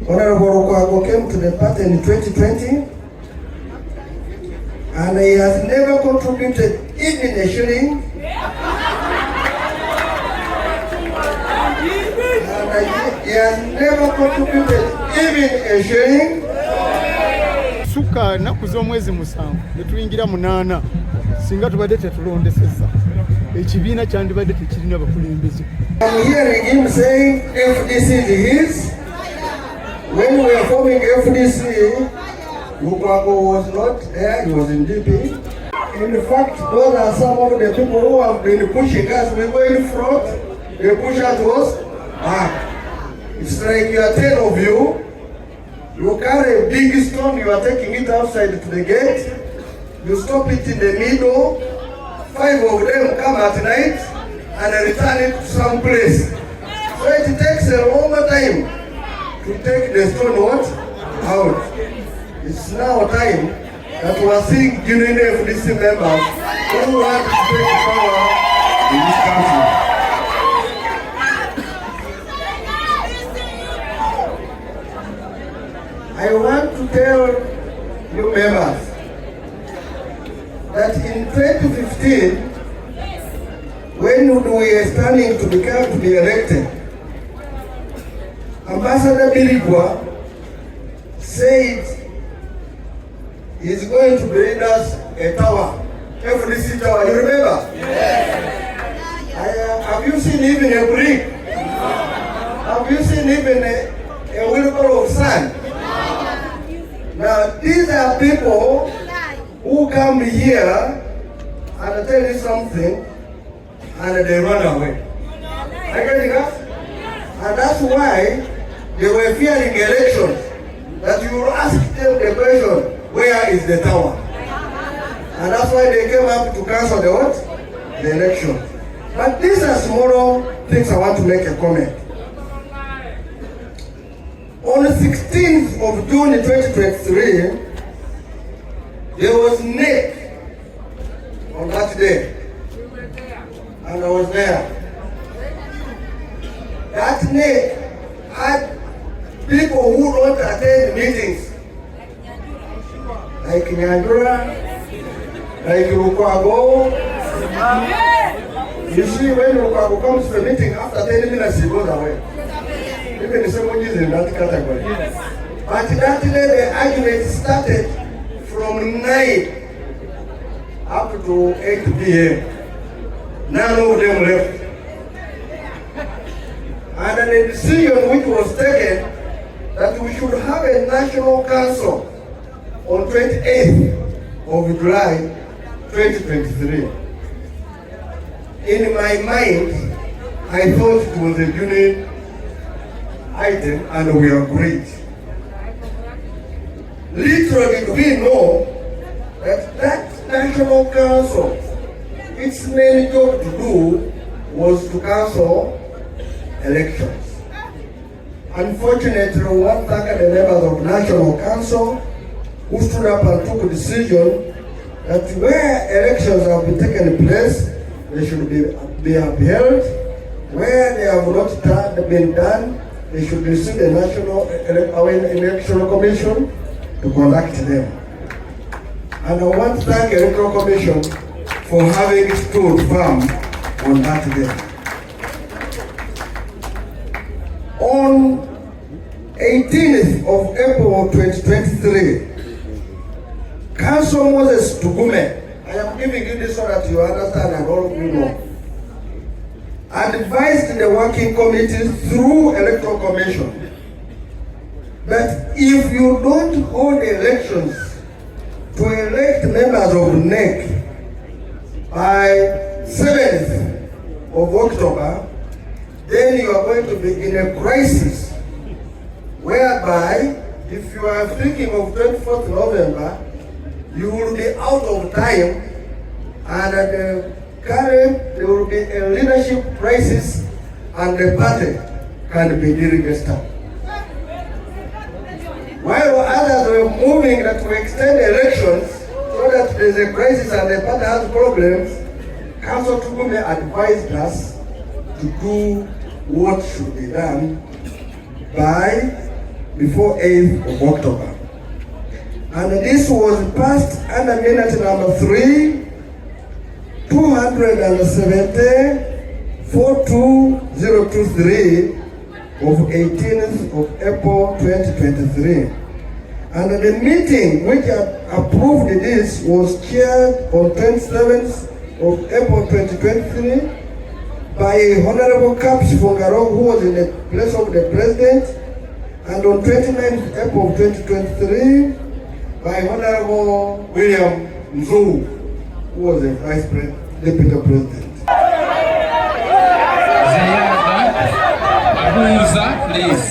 Honorable Lukwago came to the party in 2020, and he has never contributed even a shilling. And he has never contributed even a shilling. Suka naku z'omwezi musanvu netuyingira munana singa tubadde tetulondeseza ekibiina kyandibadde tekirina bakulembeze. I'm hearing him saying FDC is his. When we were forming FDC, Lukwago was not there, he was in DP. In fact, those are some of the people who have been pushing us. We were in front, the pushers was back. It's like you are 10 of you. You carry a big stone, you are taking it outside to the gate. You stop it in the middle. 5 of them come at night and return it to some place. So it takes a long time to take the stone out. It's now time that we are seeing genuine FDC members who want to take power in this country. I want to tell you members that in 2015, when we were standing to be elected, Ambassador Birigwa said he's going to build us a tower, FDC tower. You remember? Yes. Have you seen even a brick? Have you seen even a wheelbarrow of sand? Now, these are people who come here and tell you something and they run away. Are you getting us? And that's why they were fearing elections. That you will ask them the question, where is the tower? And that's why they came up to cancel the what? The election. But these are small things I want to make a comment. On the 16th of June 2023, there was NEC on that day. And I was there. That NEC had people who don't attend meetings. Like Nyandura, like Lukwago. You see, when Lukwago comes to the meeting, after 10 minutes he goes away. Even the someone is in that category. Yes. But that day the argument started from 9 up to 8 p.m. None of them left. And the decision which was taken that we should have a national council on 28th of July 2023. In my mind, I thought it was a union item and we agreed. Literally, we know that that national council, its main job to do was to cancel elections. Unfortunately, we want to thank the members of National Council who stood up and took a decision that where elections have been taken place, they should be upheld. Where they have not been done, they should receive the National Electoral Commission to conduct them. And I want to thank the Electoral Commission for having stood firm on that day. On 18th of April 2023, Council Moses Tugume, I am giving you this so that you understand and all of you know, advised the working committee through Electoral Commission that if you don't hold elections to elect members of NEC by 7th of October, then you are going to be in a crisis whereby if you are thinking of 24th November, you will be out of time and at the current there will be a leadership crisis and the party can be deregistered. While others were moving that we extend elections so that there is a crisis and the party has problems, Council Tugume advised us to do what should be done by before 8th of October. And this was passed under minute number 3, 270-42023 of 18th of April 2023. And the meeting which approved this was chaired on 27th of April 2023 by Honorable Caps Fungaro, who was in the place of the President, and on 29th April 2023 by Honorable William Nzu, who was the Vice President, Deputy President. Abuza, please.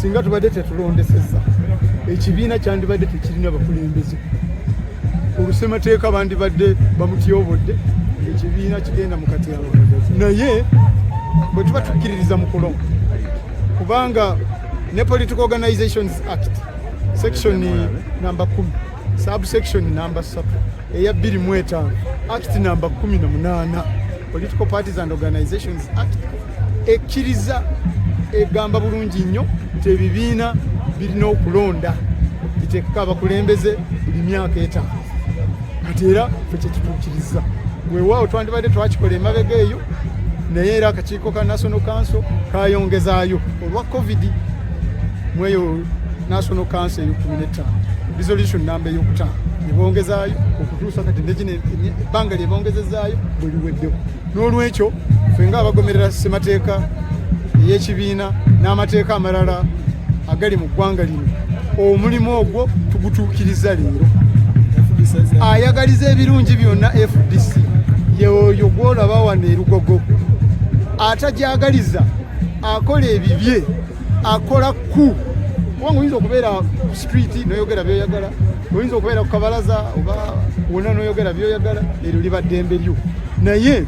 Singa tubadde tetulondesezza ekibiina kyandibadde tekirina bakulembeze olusemateeka bandibadde bamutyobodde ekibiina kigenda mu katyalo naye bwe tuba tukkiririza mu kulonda kubanga ne Political Organizations Act section number 10 subsection number 3 eya 25 act number 18 Political Parties and Organizations Act ekkiriza egamba bulungi nnyo nti ebibiina birina okulonda biteekeko abakulembeze buli myaka 5 kati era ffe kyekituukiriza weewaawo twandibadde twakikola emabega eyo naye era akakiiko ka National Council kayongezaayo olwa COVID mweyo National Council eyo 15 resolution number ey'okutaano nebongezaayo okutuusa kati negino ebbanga lyebongezezaayo bwe liweddeko n'olwekyo ffe nga abagomerera ssemateeka ey'ekibiina n'amateeka amalala agali mu ggwanga lino omulimu ogwo tugutuukiriza leero ayagaliza ebirungi byonna FDC yeoyo gwolaba wano e Lugogo atajagaliza akola ebibye akola ku kubanga oyinza okubeera ku street noyogera byoyagala oyinza okubeera ku kabalaza oba wonna noyogera byoyagala eryo liba ddembe lyo naye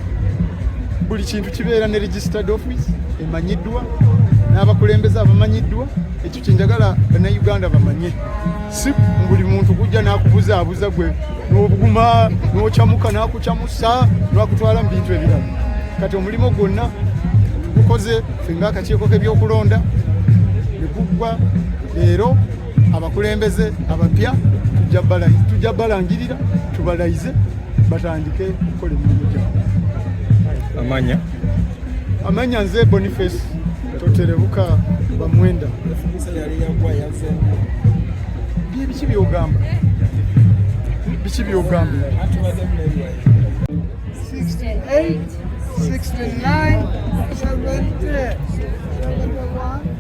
buli kintu kibeera ne registered office emanyiddwa n'abakulembeze abamanyiddwa ekyo kyenjagala bannayuganda bamanye si buli muntu kujja n'akubuzaabuza gwe n'obuguma n'okyamuka n'akukyamusa n'akutwala mu bintu ebirala kati omulimu gwonna tugukoze ffe ng'akakiiko k'ebyokulonda ne guggwa leero abakulembeze abapya tujja balangirira tubalayize batandike okukola emirimu gyabwe. Amanya nze Boniface Toterebuka Bamwenda biki byogamba? Biki byogamba? 68, 69, 70, 71.